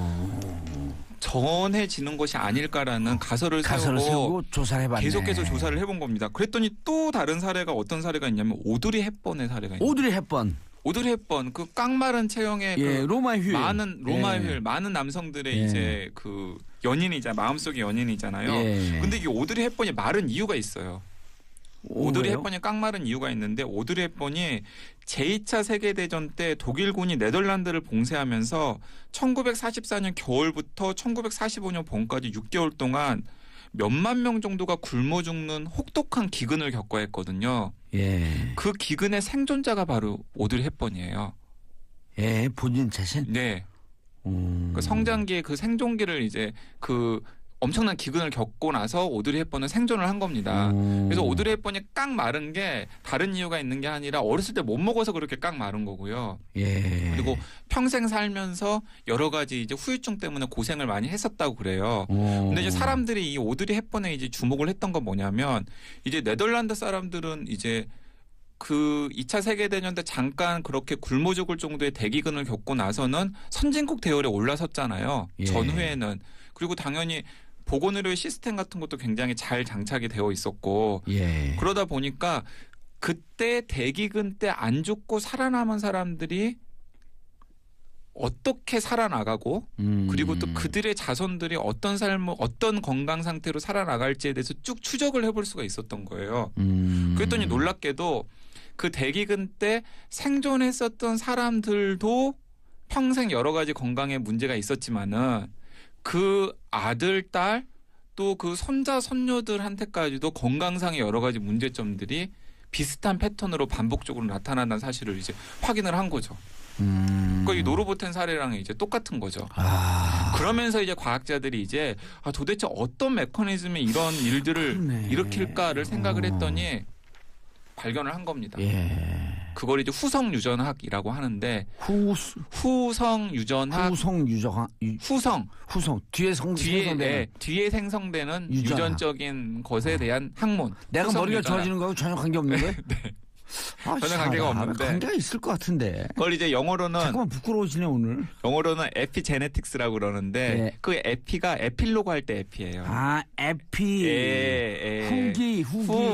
S3: 전해지는 것이 아닐까라는 가설을 세우고
S1: 조사를 해봤네.
S3: 계속해서 조사를 해본 겁니다. 그랬더니 또 다른 사례가 어떤 사례가 있냐면 오드리 헵번의 사례가 있습니다. 오드리 헵번 그 깡마른 체형의 그
S1: 로마휴일
S3: 많은 남성들의 이제 그 연인이자 마음속의 연인이잖아요. 근데 이 오드리 헵번이 마른 이유가 있어요. 오드리 헵번이 깡마른 이유가 있는데 오드리 헵번이 제2차 세계대전 때 독일군이 네덜란드를 봉쇄하면서 1944년 겨울부터 1945년 봄까지 6개월 동안 몇만 명 정도가 굶어 죽는 혹독한 기근을 겪어야 했거든요. 그 기근의 생존자가 바로 오드리 헵번이에요.
S1: 본인 자신?
S3: 네. 그 성장기의 그 생존기를 이제 그 엄청난 기근을 겪고 나서 오드리 헵번은 생존을 한 겁니다. 그래서 오드리 헵번이 깡 마른 게 다른 이유가 있는 게 아니라 어렸을 때 못 먹어서 그렇게 깡 마른 거고요. 그리고 평생 살면서 여러 가지 이제 후유증 때문에 고생을 많이 했었다고 그래요. 근데 이제 사람들이 이 오드리 헵번에 이제 주목을 했던 건 뭐냐면 이제 네덜란드 사람들은 이제 그 2차 세계대전 때 잠깐 그렇게 굶어 죽을 정도의 대기근을 겪고 나서는 선진국 대열에 올라섰잖아요. 전후에는. 그리고 당연히 보건의료 시스템 같은 것도 굉장히 잘 장착이 되어 있었고 그러다 보니까 그때 대기근 때 안 죽고 살아남은 사람들이 어떻게 살아나가고 그리고 또 그들의 자손들이 어떤 삶을 어떤 건강 상태로 살아나갈지에 대해서 쭉 추적을 해볼 수가 있었던 거예요. 그랬더니 놀랍게도 그 대기근 때 생존했었던 사람들도 평생 여러 가지 건강에 문제가 있었지만은 그 아들, 딸, 또 그 손자, 손녀들한테까지도 건강상의 여러 가지 문제점들이 비슷한 패턴으로 반복적으로 나타난다는 사실을 이제 확인을 한 거죠. 그러니까 이 노르보텐 사례랑 이제 똑같은 거죠. 그러면서 이제 과학자들이 이제 도대체 어떤 메커니즘이 이런 일들을 일으킬까를 생각을 했더니 발견을 한 겁니다. 그걸 이제 후성 유전학이라고 하는데 후성 뒤에 생성되는 유전적인 것에 대한 학문.
S1: 내가 머리가 좋아지는 거하고 전혀 관계 없는 거예요?
S3: 네. 전혀 관계가 없는데.
S1: 관계가 있을 것 같은데.
S3: 그걸 이제 영어로는
S1: 잠깐만 부끄러워지네 오늘.
S3: 영어로는 에피제네틱스라고 그러는데 그 에피가 에필로그 할 때 에피예요.
S1: 에피. 후기.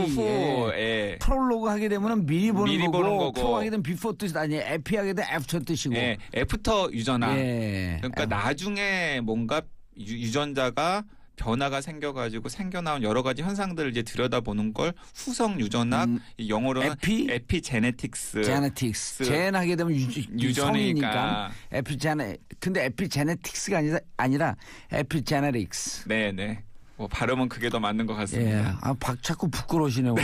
S1: 프롤로그 하게 되면 미리 보는 거고. 프로 하게 되면 비포 뜻이 아니에요. 에피 하게 되면 애프터 뜻이고.
S3: 애프터 유전학. 그러니까 나중에 뭔가 유전자가 변화가 생겨가지고 생겨나온 여러 가지 현상들을 이제 들여다보는 걸 후성 유전학, 영어로는 에피제네틱스.
S1: 젠 하게 되면 유전이니까. 근데 에피제네틱스가 아니라 에피제네틱스.
S3: 네네. 뭐 발음은 그게 더 맞는 것 같습니다.
S1: 자꾸 부끄러우시네 오늘.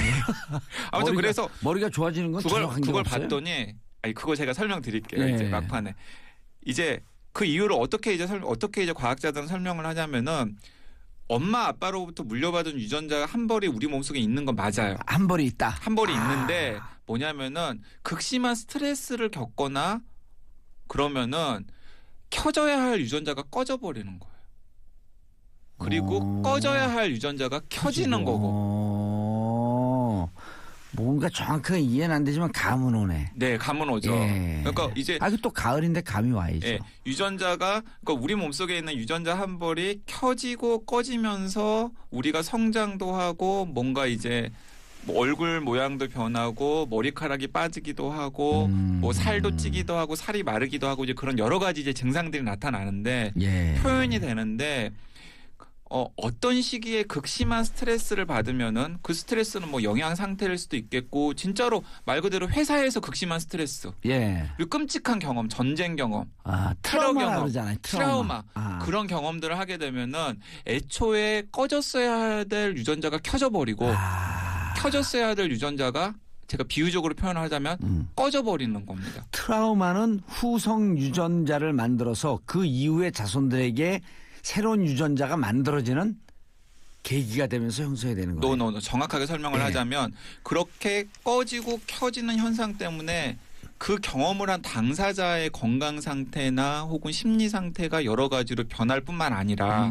S3: 아무튼 그래서
S1: 머리가 좋아지는 건 전혀 관계가 없어요.
S3: 그걸 봤더니 그거 제가 설명드릴게요. 이제 막판에 이제 그 이유를 어떻게 이제 과학자들은 설명을 하냐면은. 엄마 아빠로부터 물려받은 유전자가 한 벌이 우리 몸속에 있는 건 맞아요.
S1: 한 벌이 있다.
S3: 한 벌이 있는데 뭐냐면은 극심한 스트레스를 겪거나 그러면은 켜져야 할 유전자가 꺼져 버리는 거예요. 그리고 꺼져야 할 유전자가 켜지는 거고.
S1: 뭔가 정확하게 이해는 안 되지만 감은 오네.
S3: 네, 감은 오죠. 그러니까 이제
S1: 또 가을인데 감이 와야죠.
S3: 유전자가 그러니까 우리 몸속에 있는 유전자 한 벌이 켜지고 꺼지면서 우리가 성장도 하고 뭔가 이제 뭐 얼굴 모양도 변하고 머리카락이 빠지기도 하고 뭐 살도 찌기도 하고 살이 마르기도 하고 이제 그런 여러 가지 이제 증상들이 나타나는데 표현이 되는데 어떤 시기에 극심한 스트레스를 받으면은 그 스트레스는 뭐 영양 상태일 수도 있겠고 진짜로 말 그대로 회사에서 극심한 스트레스 그리고 끔찍한 경험, 전쟁 경험, 테러 경험, 트라우마 그런 경험들을 하게 되면은 애초에 꺼졌어야 될 유전자가 켜져 버리고 켜졌어야 될 유전자가 제가 비유적으로 표현을 하자면 꺼져버리는 겁니다.
S1: 트라우마는 후성 유전자를 만들어서 그 이후의 자손들에게 새로운 유전자가 만들어지는 계기가 되면서 형성이 되는 거예요.
S3: 정확하게 설명을 하자면 그렇게 꺼지고 켜지는 현상 때문에 그 경험을 한 당사자의 건강 상태나 혹은 심리 상태가 여러 가지로 변할 뿐만 아니라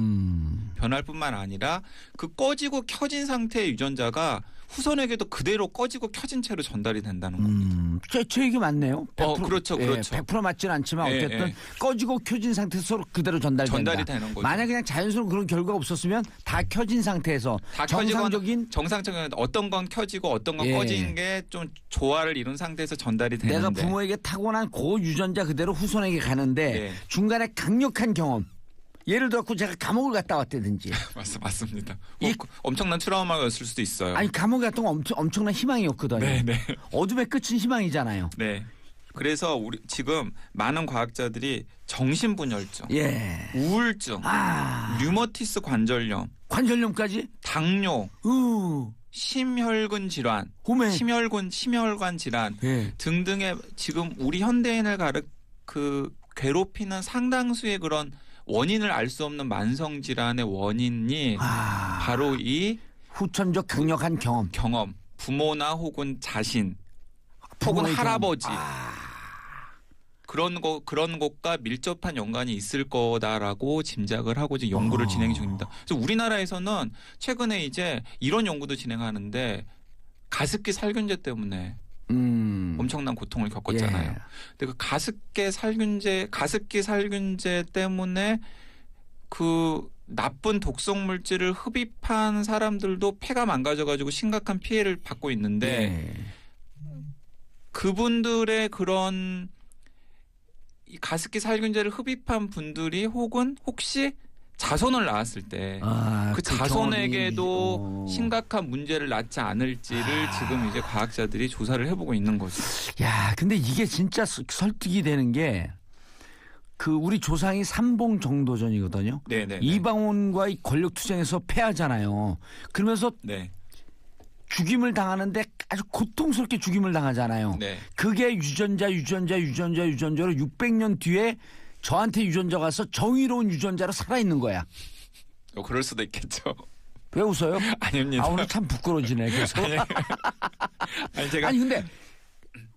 S3: 그 꺼지고 켜진 상태의 유전자가 후손에게도 그대로 꺼지고 켜진 채로 전달이 된다는 겁니다.
S1: 제 얘기 맞네요.
S3: 100%, 그렇죠, 그렇죠.
S1: 100% 맞지는 않지만 어쨌든 꺼지고 켜진 상태에서 그대로 전달이
S3: 되는 거죠.
S1: 만약 그냥 자연스러운 그런 결과가 없었으면 다 켜진 상태에서
S3: 다
S1: 정상적인
S3: 어떤 건 켜지고 어떤 건 꺼진 게 좀 조화를 이룬 상태에서 전달이 되는데
S1: 내가 부모에게 타고난 그 유전자 그대로 후손에게 가는데 중간에 강력한 경험. 예를 들어 제가 감옥을 갔다 왔다든지.
S3: 맞습니다. 엄청난 트라우마였을 수도 있어요.
S1: 아니 감옥 갔던 건 엄청난 희망이었거든요.
S3: 네네.
S1: 어둠의 끝은 희망이잖아요.
S3: 네. 그래서 우리 지금 많은 과학자들이 정신분열증, 우울증, 류머티스 관절염까지, 당뇨, 심혈관 질환, 심혈관 질환 등등의 지금 우리 현대인을 괴롭히는 상당수의 그런 원인을 알 수 없는 만성 질환의 원인이 바로 이
S1: 후천적 강력한 경험,
S3: 부모나 혹은 자신, 혹은 할아버지 그런 것과 밀접한 연관이 있을 거다라고 짐작을 하고 지금 연구를 진행 중입니다. 그래서 우리나라에서는 최근에 이제 이런 연구도 진행하는데 가습기 살균제 때문에 엄청난 고통을 겪었잖아요. 근데 그 가습기 살균제 때문에 그 나쁜 독성 물질을 흡입한 사람들도 폐가 망가져가지고 심각한 피해를 받고 있는데 그분들의 그런 이 가습기 살균제를 흡입한 분들이 혹시 자손을 낳았을 때 그 자손에게도 심각한 문제를 낳지 않을지를 지금 이제 과학자들이 조사를 해보고 있는 거죠.
S1: 야, 근데 이게 진짜 설득이 되는 게 그 우리 조상이 삼봉 정도전이거든요.
S3: 네네.
S1: 이방원과의 권력 투쟁에서 패하잖아요. 그러면서 죽임을 당하는데 아주 고통스럽게 죽임을 당하잖아요. 그게 유전자로 600년 뒤에 저한테 유전자 가서 정의로운 유전자로 살아있는 거야.
S3: 그럴 수도 있겠죠.
S1: 왜 웃어요?
S3: 아닙니다.
S1: 오늘 참 부끄러워지네. 그래서. 아니 근데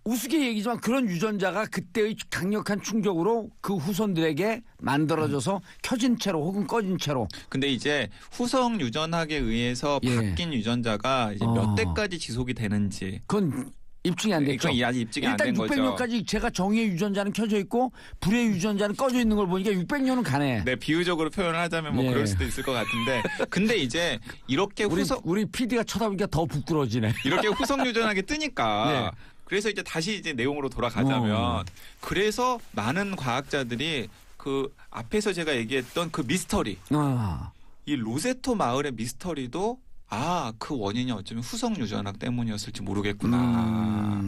S1: 우스개 얘기지만 그런 유전자가 그때의 강력한 충격으로 그 후손들에게 만들어져서 켜진 채로 혹은 꺼진 채로.
S3: 근데 이제 후성 유전학에 의해서 바뀐 유전자가 이제 몇 대까지 지속이 되는지.
S1: 그건 입증이 안 됐죠.
S3: 아직 입증이 안 된 거죠.
S1: 일단 600년까지 제가 정의의 유전자는 켜져 있고 불의 유전자는 꺼져 있는 걸 보니까 600년은 가네.
S3: 네, 비유적으로 표현을 하자면 뭐 그럴 수도 있을 것 같은데. 근데 이제 이렇게
S1: 우리 PD가 쳐다보니까 더 부끄러워지네.
S3: 이렇게 후성 유전학이 뜨니까. 그래서 이제 다시 이제 내용으로 돌아가자면 그래서 많은 과학자들이 그 앞에서 제가 얘기했던 그 미스터리. 이 로세토 마을의 미스터리도 그 원인이 어쩌면 후성 유전학 때문이었을지 모르겠구나.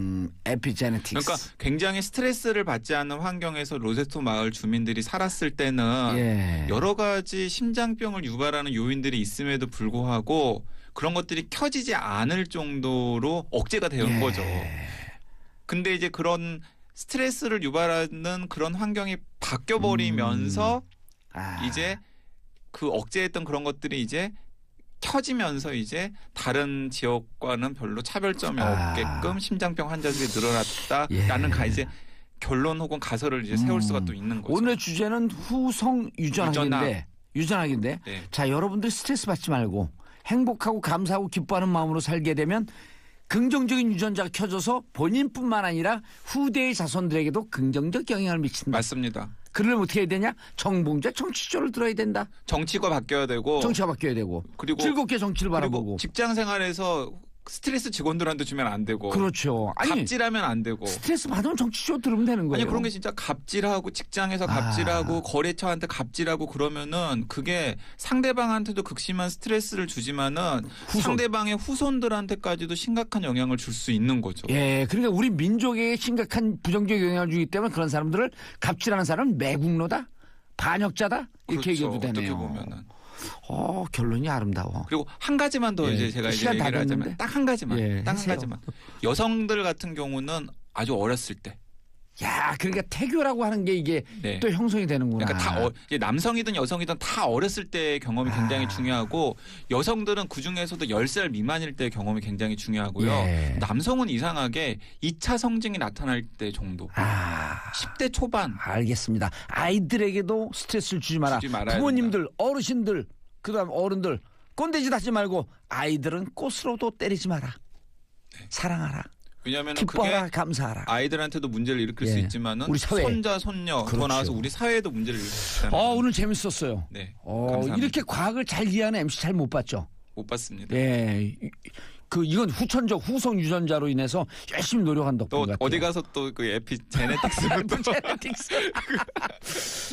S1: 에피제네틱스.
S3: 그러니까 굉장히 스트레스를 받지 않는 환경에서 로세토 마을 주민들이 살았을 때는 여러 가지 심장병을 유발하는 요인들이 있음에도 불구하고 그런 것들이 켜지지 않을 정도로 억제가 되는 거죠. 근데 이제 그런 스트레스를 유발하는 그런 환경이 바뀌어버리면서 이제 그 억제했던 그런 것들이 이제 켜지면서 이제 다른 지역과는 별로 차별점이 없게끔 심장병 환자들이 늘어났다라는 이제 결론 혹은 가설을 이제 세울 수가 또 있는 거죠.
S1: 오늘 주제는 후성 유전학인데 자, 여러분들 스트레스 받지 말고 행복하고 감사하고 기뻐하는 마음으로 살게 되면 긍정적인 유전자가 켜져서 본인뿐만 아니라 후대의 자손들에게도 긍정적 영향을 미친다.
S3: 맞습니다.
S1: 그러려면 어떻게 해야 되냐? 정봉자 정치조를 들어야 된다.
S3: 정치가 바뀌어야 되고.
S1: 그리고 즐겁게 정치를 바라보고.
S3: 직장 생활에서 스트레스 직원들한테 주면 안 되고.
S1: 그렇죠.
S3: 갑질하면 안 되고.
S1: 스트레스 받으면 정치쇼 들으면 되는 거예요.
S3: 아니 그런 게 진짜 갑질하고 직장에서 갑질하고 거래처한테 갑질하고 그러면은 그게 상대방한테도 극심한 스트레스를 주지만은 상대방의 후손들한테까지도 심각한 영향을 줄 수 있는 거죠.
S1: 그러니까 우리 민족에 심각한 부정적 영향을 주기 때문에 그런 사람들을 갑질하는 사람은 매국노다, 반역자다 이렇게 얘기해도 되네요.
S3: 어떻게 보면은.
S1: 결론이 아름다워.
S3: 그리고 한 가지만 더 이제 제가 이제 얘기를 하자면 딱 한 가지만. 여성들 같은 경우는 아주 어렸을 때.
S1: 야, 그러니까 태교라고 하는 게 이게 또 형성이 되는구나.
S3: 그러니까 이제 남성이든 여성이든 다 어렸을 때의 경험이 굉장히 중요하고 여성들은 그중에서도 10살 미만일 때의 경험이 굉장히 중요하고요. 남성은 이상하게 2차 성징이 나타날 때 정도. 10대 초반.
S1: 알겠습니다. 아이들에게도 스트레스를 주지 마라. 부모님들, 어르신들, 그다음 어른들 꼰대짓 하지 말고 아이들은 꽃으로도 때리지 마라.
S3: 네.
S1: 사랑하라.
S3: 왜냐하면
S1: 기뻐하라,
S3: 그게
S1: 감사하라.
S3: 아이들한테도 문제를 일으킬 수 있지만은
S1: 우리 사회.
S3: 손자, 손녀,
S1: 그렇죠.
S3: 더 나아서 우리 사회에도 문제를 일으킬 수 있다는.
S1: 오늘 재밌었어요.
S3: 네. 감사합니다.
S1: 이렇게 과학을 잘 이해하는 MC 잘 못 봤죠?
S3: 못 봤습니다.
S1: 예. 이건 후성 유전자로 인해서 열심히 노력한 덕분
S3: 또
S1: 같아요.
S3: 어디 가서 또 그
S1: 제네틱스.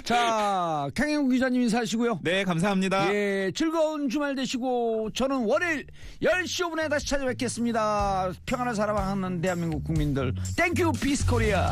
S1: 자, 강행구 기자님 인사하시고요.
S3: 네, 감사합니다.
S1: 예, 즐거운 주말 되시고 저는 월요일 10시 5분에 다시 찾아뵙겠습니다. 평안한 사랑하는 대한민국 국민들. 땡큐 피스 코리아.